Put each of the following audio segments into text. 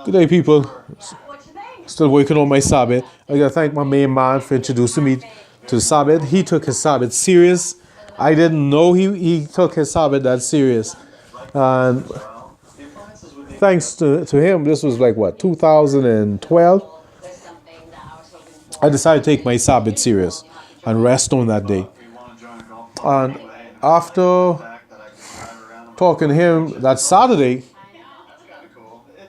Good day, people. Still working on my Sabbath. I gotta thank my main man for introducing me to the Sabbath. He took his Sabbath serious. I didn't know he took his Sabbath that serious. And thanks to him, this was like what, 2012? I decided to take my Sabbath serious and rest on that day. And after talking to him that Saturday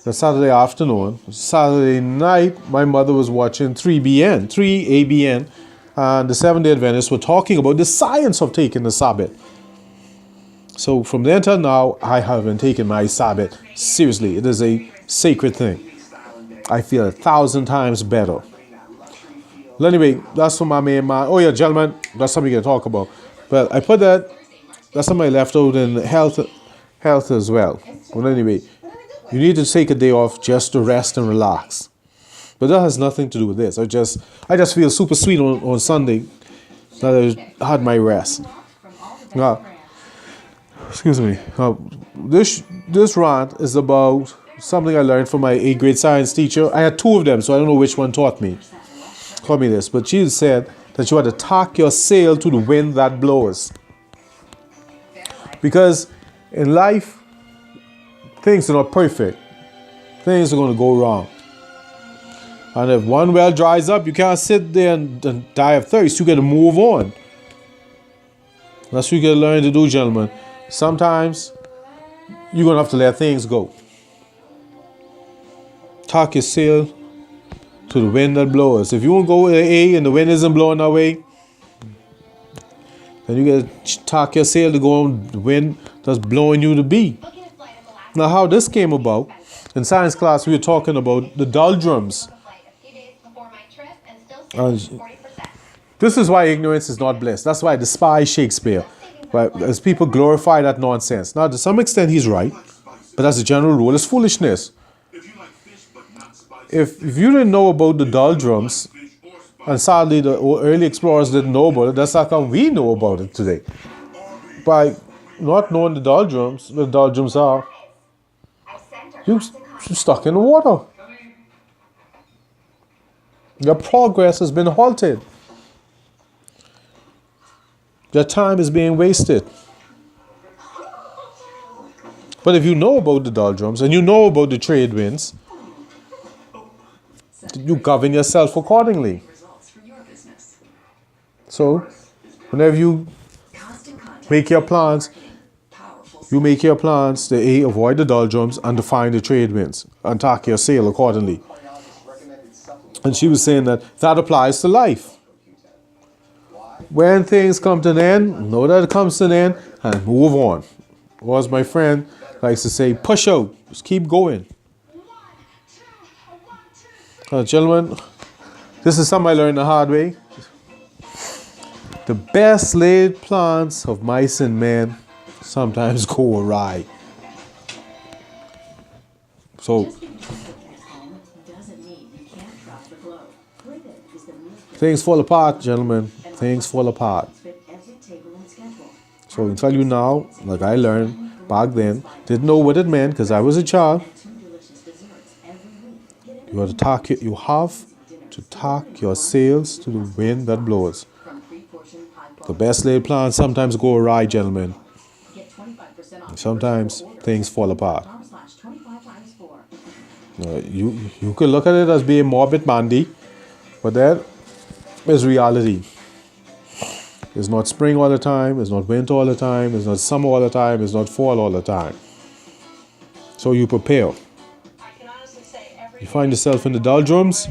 afternoon, Saturday night, my mother was watching 3ABN, and the Seventh-day Adventists were talking about the science of taking the Sabbath. So from then till now, I haven't taken my Sabbath seriously. It is a sacred thing. I feel 1,000 times better. Well, anyway, that's for my main man. Oh yeah, gentlemen, that's something we can talk about. But I put that's something I left out in health as well. Well, anyway, you need to take a day off just to rest and relax. But that has nothing to do with this. I just feel super sweet on Sunday that I had my rest. Now, excuse me. This rant is about something I learned from my 8th grade science teacher. I had 2 of them, so I don't know which one taught me this. But she said that you had to tack your sail to the wind that blows. Because in life, things are not perfect. Things are going to go wrong. And if one well dries up, you can't sit there and die of thirst. You got to move on. That's what you got to learn to do, gentlemen. Sometimes you're going to have to let things go. Tack your sail to the wind that blows. If you won't go with an A and the wind isn't blowing that way, then you got to tack your sail to go on the wind that's blowing you to B. Now, how this came about, in science class, we were talking about the doldrums. This is why ignorance is not bliss. That's why I despise Shakespeare. Right? As people glorify that nonsense. Now, to some extent, he's right. But as a general rule, it's foolishness. If you didn't know about the doldrums, and sadly the early explorers didn't know about it, that's how come we know about it today. By not knowing the doldrums are, you're stuck in the water. Your progress has been halted. Your time is being wasted. But if you know about the doldrums and you know about the trade winds, you govern yourself accordingly. So, whenever you make your plans, to A, avoid the doldrums, and to find the trade winds, and tack your sail accordingly. And she was saying that applies to life. When things come to an end, know that it comes to an end, and move on. Or as my friend likes to say, push out, just keep going. Gentlemen, this is something I learned the hard way. The best laid plans of mice and men sometimes go awry. So, things fall apart, gentlemen. Things fall apart. So I can tell you now, like I learned back then, didn't know what it meant because I was a child. You have to tack your sails to the wind that blows. The best laid plans sometimes go awry, gentlemen. Sometimes things fall apart. You could look at it as being morbid bandy, but that is reality. It's not spring all the time, it's not winter all the time, it's not summer all the time, it's not fall all the time. So you prepare. You find yourself in the doldrums,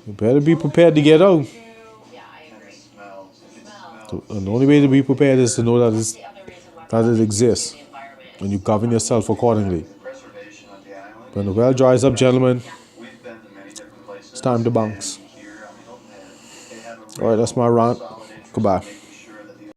you better be prepared to get out. And the only way to be prepared is to know that it exists. And you govern yourself accordingly. When the well dries up, gentlemen, it's time to bounce. Alright, that's my rant. Goodbye.